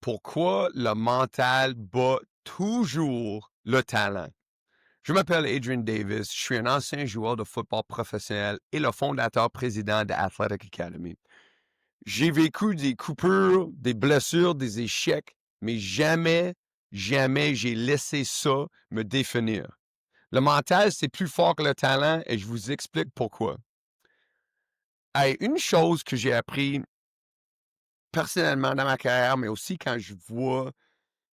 Pourquoi le mental bat toujours le talent? Je m'appelle Adrian Davis, je suis un ancien joueur de football professionnel et le fondateur président de Athletic Academy. J'ai vécu des coupures, des blessures, des échecs, mais jamais j'ai laissé ça me définir. Le mental, c'est plus fort que le talent et je vous explique pourquoi. Hey, une chose que j'ai appris personnellement dans ma carrière, mais aussi quand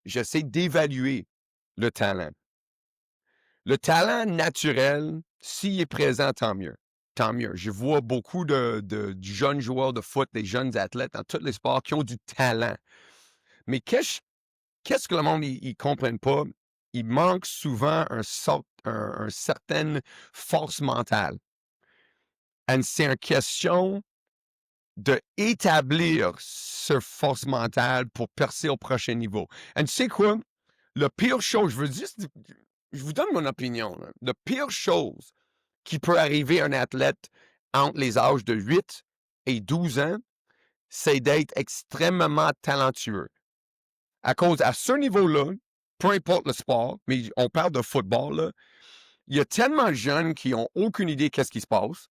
j'essaie d'évaluer le talent. Le talent naturel, s'il est présent, tant mieux. Tant mieux. Je vois beaucoup de jeunes joueurs de foot, des jeunes athlètes dans tous les sports qui ont du talent. Mais qu'est-ce que le monde ne comprenne pas? Il manque souvent une certaine force mentale. Et c'est une question d'établir ce force mentale pour percer au prochain niveau. Et tu sais quoi? Le pire chose, je vous donne mon opinion. Là. La pire chose qui peut arriver à un athlète entre les âges de 8 et 12 ans, c'est d'être extrêmement talentueux. À ce niveau-là, peu importe le sport, mais on parle de football, là, il y a tellement de jeunes qui n'ont aucune idée qu'est-ce qui se passe.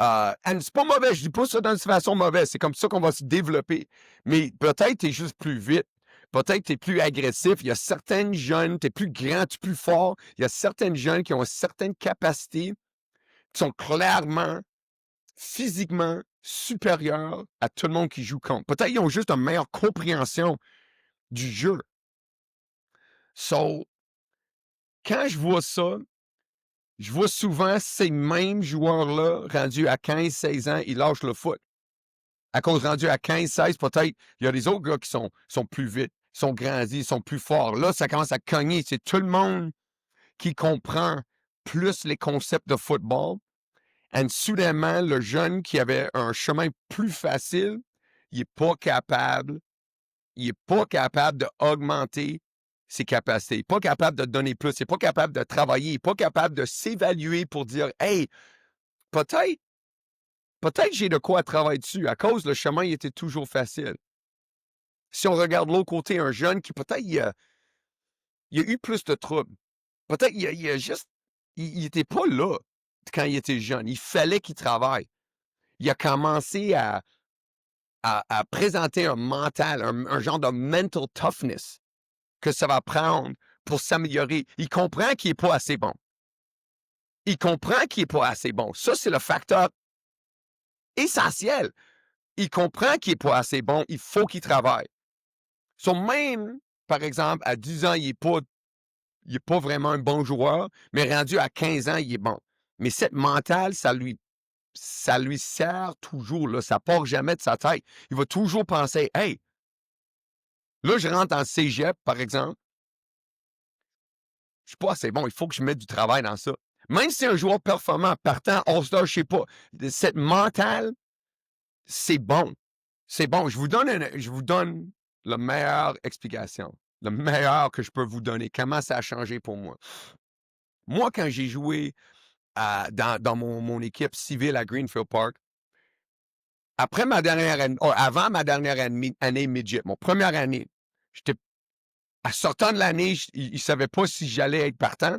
Et c'est pas mauvais, je dis pas ça d'une façon mauvaise, c'est comme ça qu'on va se développer. Mais peut-être tu es juste plus vite, peut-être tu es plus agressif. Il y a certains jeunes, tu es plus grand, tu es plus fort. Il y a certains jeunes qui ont certaines capacités qui sont clairement, physiquement supérieures à tout le monde qui joue contre. Peut-être qu'ils ont juste une meilleure compréhension du jeu. So, quand je vois ça, je vois souvent ces mêmes joueurs-là rendus à 15-16 ans, ils lâchent le foot. À cause rendu à 15-16, peut-être, il y a des autres gars qui sont plus vite, sont grandis, sont plus forts. Là, ça commence à cogner. C'est tout le monde qui comprend plus les concepts de football. Et soudainement, le jeune qui avait un chemin plus facile, il n'est pas capable d'augmenter ses capacités. Il n'est pas capable de donner plus. Il n'est pas capable de travailler. Il n'est pas capable de s'évaluer pour dire, hey, peut-être j'ai de quoi travailler dessus. À cause le chemin il était toujours facile. Si on regarde l'autre côté, un jeune qui peut-être il a eu plus de troubles. Peut-être il a juste. Il n'était pas là quand il était jeune. Il fallait qu'il travaille. Il a commencé à présenter un mental, un genre de mental toughness que ça va prendre pour s'améliorer. Il comprend qu'il n'est pas assez bon. Il comprend qu'il n'est pas assez bon. Ça, c'est le facteur essentiel. Il comprend qu'il n'est pas assez bon. Il faut qu'il travaille. So, même, par exemple, à 10 ans, il n'est pas vraiment un bon joueur, mais rendu à 15 ans, il est bon. Mais cette mentale, ça lui sert toujours, là, ça part jamais de sa tête. Il va toujours penser, hey, là, je rentre en cégep, par exemple, je suis pas assez bon, il faut que je mette du travail dans ça. Même si c'est un joueur performant, partant, All-Star, je sais pas, cette mentale, c'est bon. C'est bon. Je vous donne la meilleure explication, le meilleur que je peux vous donner. Comment ça a changé pour moi? Moi, quand j'ai joué dans mon équipe civile à Greenfield Park, avant ma dernière année midget, mon première année, à sortant de l'année, il ne savait pas si j'allais être partant.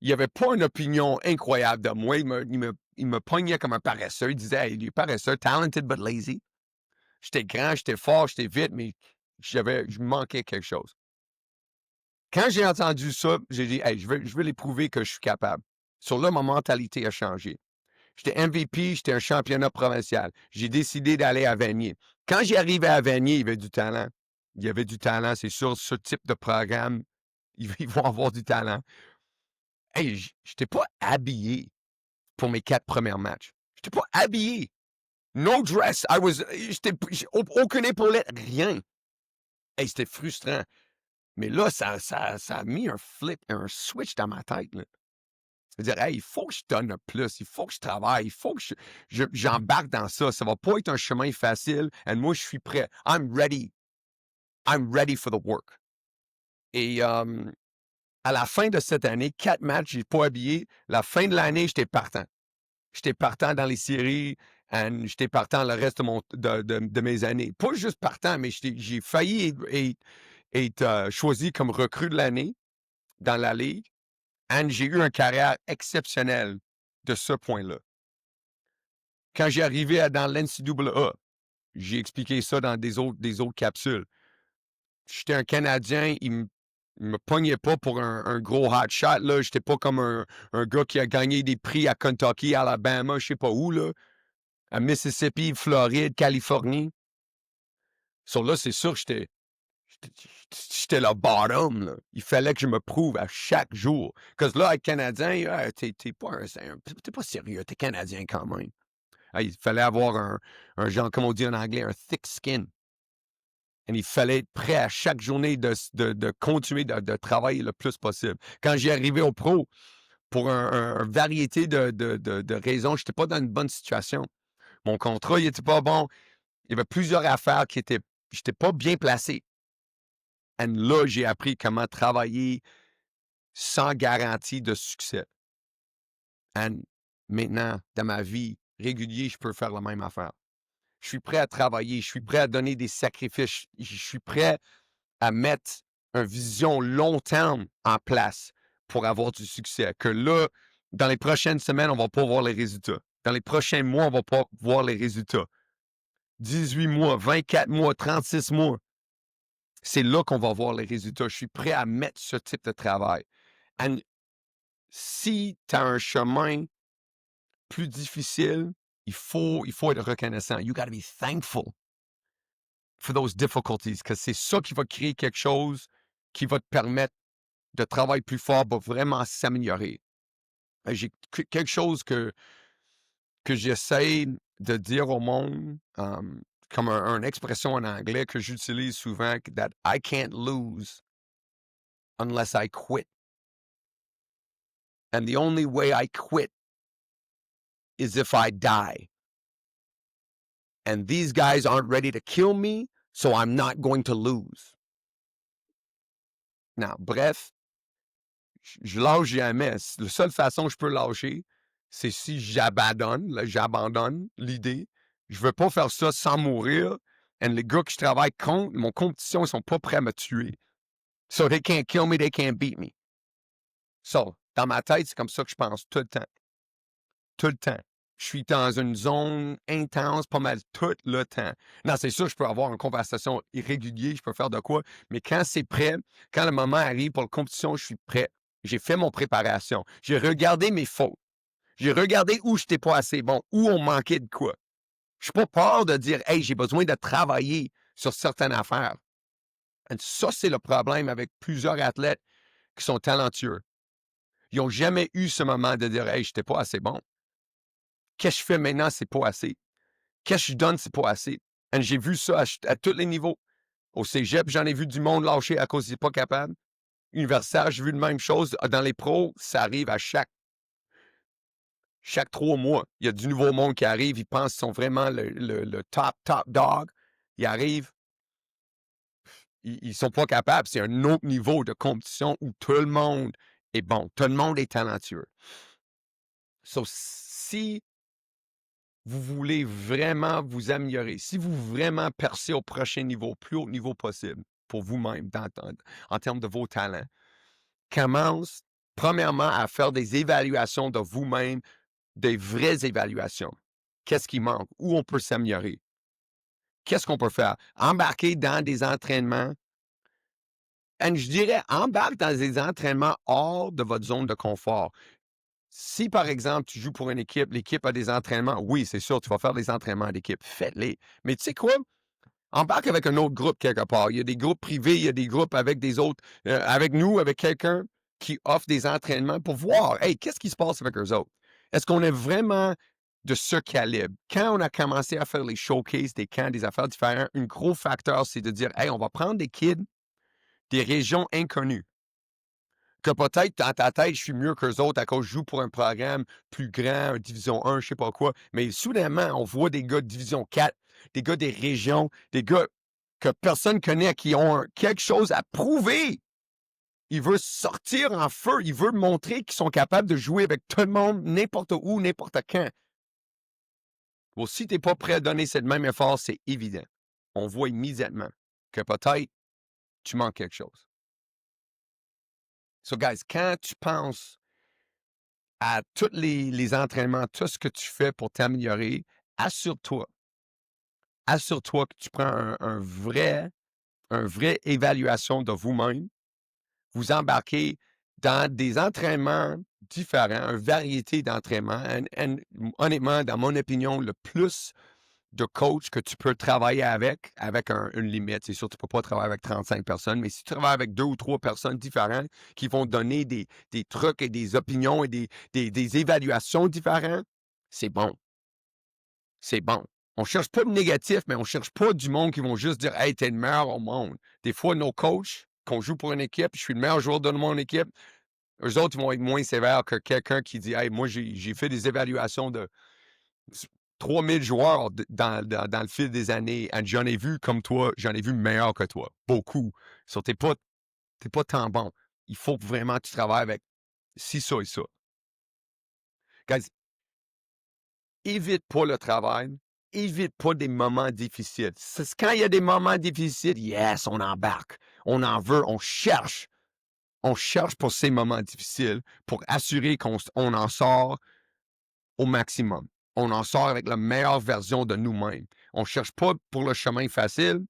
Il n'y avait pas une opinion incroyable de moi. Il me pognait comme un paresseux. Il disait, hey, il est paresseux, talented but lazy. J'étais grand, j'étais fort, j'étais vite, mais je manquais quelque chose. Quand j'ai entendu ça, j'ai dit, hey, je vais les prouver que je suis capable. Sur là, ma mentalité a changé. J'étais MVP, j'étais un championnat provincial. J'ai décidé d'aller à Vanier. Quand j'y arrivais à Vanier, il y avait du talent. Il y avait du talent, c'est sûr, ce type de programme, ils vont avoir du talent. Hey, je n'étais pas habillé pour mes 4 premiers matchs. Je n'étais pas habillé. No dress. J'étais aucune épaulette, rien. Hey, c'était frustrant. Mais là, ça a mis un switch dans ma tête. Là. C'est-à-dire, hey, il faut que je donne un plus, il faut que je travaille, il faut que j'embarque dans ça. Ça va pas être un chemin facile. Et moi, je suis prêt. I'm ready. I'm ready for the work. Et à la fin de cette année, 4 matchs, je n'ai pas habillé. La fin de l'année, j'étais partant. J'étais partant dans les séries. J'étais partant le reste de mes années. Pas juste partant, mais j'ai failli être choisi comme recrue de l'année dans la ligue. J'ai eu une carrière exceptionnelle de ce point-là. Quand j'ai arrivé dans l'NCAA, j'ai expliqué ça dans des autres capsules. J'étais un Canadien, il me pognait pas pour un gros hot shot. Là. J'étais pas comme un gars qui a gagné des prix à Kentucky, Alabama, je sais pas où, là, à Mississippi, Floride, Californie. Sur là, c'est sûr que j'étais le bottom. Là. Il fallait que je me prouve à chaque jour. Parce que là, être Canadien, t'es pas sérieux, t'es Canadien quand même. Il fallait avoir un genre, comme on dit en anglais, un thick skin. Et il fallait être prêt à chaque journée de continuer de travailler le plus possible. Quand j'ai arrivé au pro, pour une variété de raisons, je n'étais pas dans une bonne situation. Mon contrat, il n'était pas bon. Il y avait plusieurs affaires je n'étais pas bien placé. Et là, j'ai appris comment travailler sans garantie de succès. Et maintenant, dans ma vie régulière, je peux faire la même affaire. Je suis prêt à travailler, je suis prêt à donner des sacrifices, je suis prêt à mettre une vision long terme en place pour avoir du succès. Que là, dans les prochaines semaines, on ne va pas voir les résultats. Dans les prochains mois, on ne va pas voir les résultats. 18 mois, 24 mois, 36 mois. C'est là qu'on va voir les résultats. Je suis prêt à mettre ce type de travail. Et si tu as un chemin plus difficile, il faut être reconnaissant. You got to be thankful for those difficulties, parce que c'est ça qui va créer quelque chose qui va te permettre de travailler plus fort pour vraiment s'améliorer. J'ai quelque chose que j'essaie de dire au monde, comme une expression en anglais que j'utilise souvent, that I can't lose unless I quit. And the only way I quit is if I die. And these guys aren't ready to kill me, so I'm not going to lose. Non, bref, je lâche jamais. La seule façon que je peux lâcher, c'est si j'abandonne l'idée. Je veux pas faire ça sans mourir. Et les gars que je travaille contre, mon compétition, ils sont pas prêts à me tuer. So they can't kill me, they can't beat me. So, dans ma tête, c'est comme ça que je pense tout le temps. Tout le temps. Je suis dans une zone intense pas mal tout le temps. Non, c'est sûr, je peux avoir une conversation irrégulière, je peux faire de quoi, mais quand c'est prêt, quand le moment arrive pour la compétition, je suis prêt. J'ai fait mon préparation. J'ai regardé mes fautes. J'ai regardé où je n'étais pas assez bon, où on manquait de quoi. Je n'ai pas peur de dire, hey, j'ai besoin de travailler sur certaines affaires. Et ça, c'est le problème avec plusieurs athlètes qui sont talentueux. Ils n'ont jamais eu ce moment de dire, hey, je n'étais pas assez bon. Qu'est-ce que je fais maintenant, c'est pas assez. Qu'est-ce que je donne, c'est pas assez. Et j'ai vu ça à tous les niveaux. Au cégep, j'en ai vu du monde lâcher à cause qu'il n'est pas capable. Universitaire, j'ai vu la même chose. Dans les pros, ça arrive à chaque 3 mois. Il y a du nouveau monde qui arrive. Ils pensent qu'ils sont vraiment le top dog. Ils arrivent. Ils ne sont pas capables. C'est un autre niveau de compétition où tout le monde est bon. Tout le monde est talentueux. So, si vous voulez vraiment vous améliorer, si vous vraiment percez au prochain niveau, plus haut niveau possible pour vous-même, en termes de vos talents, commence premièrement à faire des évaluations de vous-même, des vraies évaluations. Qu'est-ce qui manque? Où on peut s'améliorer? Qu'est-ce qu'on peut faire? Embarquer dans des entraînements. Et je dirais, embarque dans des entraînements hors de votre zone de confort. Si, par exemple, tu joues pour une équipe, l'équipe a des entraînements, oui, c'est sûr, tu vas faire des entraînements d'équipe, faites-les. Mais tu sais quoi? Embarque avec un autre groupe quelque part. Il y a des groupes privés, il y a des groupes avec des autres, avec nous, avec quelqu'un qui offre des entraînements pour voir, hey, qu'est-ce qui se passe avec eux autres? Est-ce qu'on est vraiment de ce calibre? Quand on a commencé à faire les showcases, des camps, des affaires différentes, un gros facteur, c'est de dire, hey, on va prendre des kids des régions inconnues. Que peut-être dans ta tête, je suis mieux qu'eux autres à cause que je joue pour un programme plus grand, Division 1, je sais pas quoi. Mais soudainement, on voit des gars de Division 4, des gars des régions, des gars que personne connaît, qui ont quelque chose à prouver. Ils veulent sortir en feu. Ils veulent montrer qu'ils sont capables de jouer avec tout le monde, n'importe où, n'importe quand. Bon, si tu n'es pas prêt à donner ce même effort, c'est évident. On voit immédiatement que peut-être tu manques quelque chose. So, guys, quand tu penses à tous les entraînements, tout ce que tu fais pour t'améliorer, assure-toi, assure-toi que tu prends un vrai évaluation de vous-même. Vous embarquez dans des entraînements différents, une variété d'entraînements. Honnêtement, dans mon opinion, le plus de coach que tu peux travailler avec une limite. C'est sûr, tu ne peux pas travailler avec 35 personnes, mais si tu travailles avec 2 ou 3 personnes différentes qui vont donner des trucs et des opinions et des évaluations différentes, c'est bon. C'est bon. On ne cherche pas de négatif, mais on ne cherche pas du monde qui vont juste dire Hey, t'es le meilleur au monde. Des fois, nos coachs, qu'on joue pour une équipe, je suis le meilleur joueur de mon équipe, eux autres vont être moins sévères que quelqu'un qui dit Hey, moi, j'ai fait des évaluations de 3000 joueurs dans le fil des années. J'en ai vu comme toi, j'en ai vu meilleur que toi. Beaucoup. So, t'es pas tant bon. Il faut que vraiment tu travailles avec ci, ça et ça. Guys, évite pas le travail. Évite pas des moments difficiles. Quand il y a des moments difficiles, yes, on embarque. On en veut, on cherche. On cherche pour ces moments difficiles pour assurer qu'on en sort au maximum. On en sort avec la meilleure version de nous-mêmes. On ne cherche pas pour le chemin facile,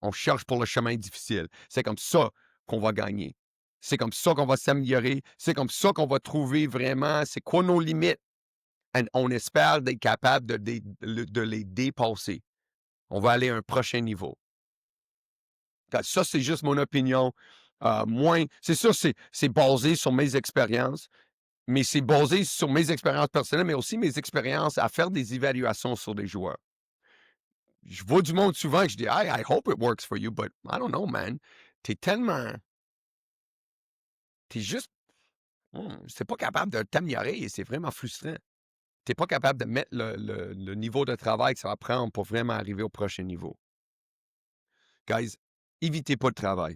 on cherche pour le chemin difficile. C'est comme ça qu'on va gagner. C'est comme ça qu'on va s'améliorer. C'est comme ça qu'on va trouver vraiment c'est quoi nos limites. Et on espère d'être capable de les dépasser. On va aller à un prochain niveau. Ça, c'est juste mon opinion. C'est sûr, c'est basé sur mes expériences, mais c'est basé sur mes expériences personnelles, mais aussi mes expériences à faire des évaluations sur des joueurs. Je vois du monde souvent que je dis I hope it works for you, but I don't know, man. T'es tellement. T'es juste. C'est pas capable de t'améliorer et c'est vraiment frustrant. T'es pas capable de mettre le niveau de travail que ça va prendre pour vraiment arriver au prochain niveau. Guys, évitez pas le travail.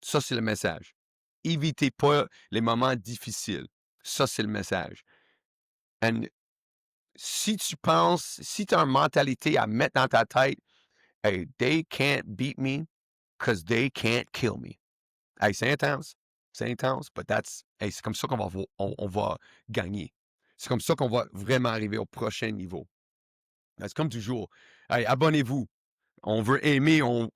Ça, c'est le message. Évitez pas les moments difficiles. Ça, c'est le message. And si tu penses, si tu as une mentalité à mettre dans ta tête, hey, they can't beat me because they can't kill me. Hey, c'est intense. C'est intense, but hey, c'est comme ça on va gagner. C'est comme ça qu'on va vraiment arriver au prochain niveau. C'est comme toujours. Hey, abonnez-vous. On veut aimer, on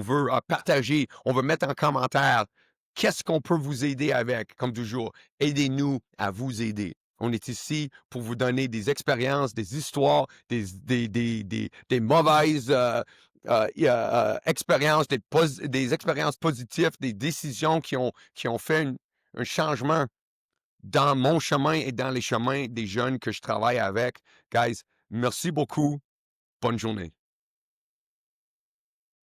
veut partager, on veut mettre en commentaire qu'est-ce qu'on peut vous aider avec, comme toujours. Aidez-nous à vous aider. On est ici pour vous donner des expériences, des histoires, des mauvaises expériences, des expériences positives, des décisions qui ont fait un changement dans mon chemin et dans les chemins des jeunes que je travaille avec. Guys, merci beaucoup. Bonne journée.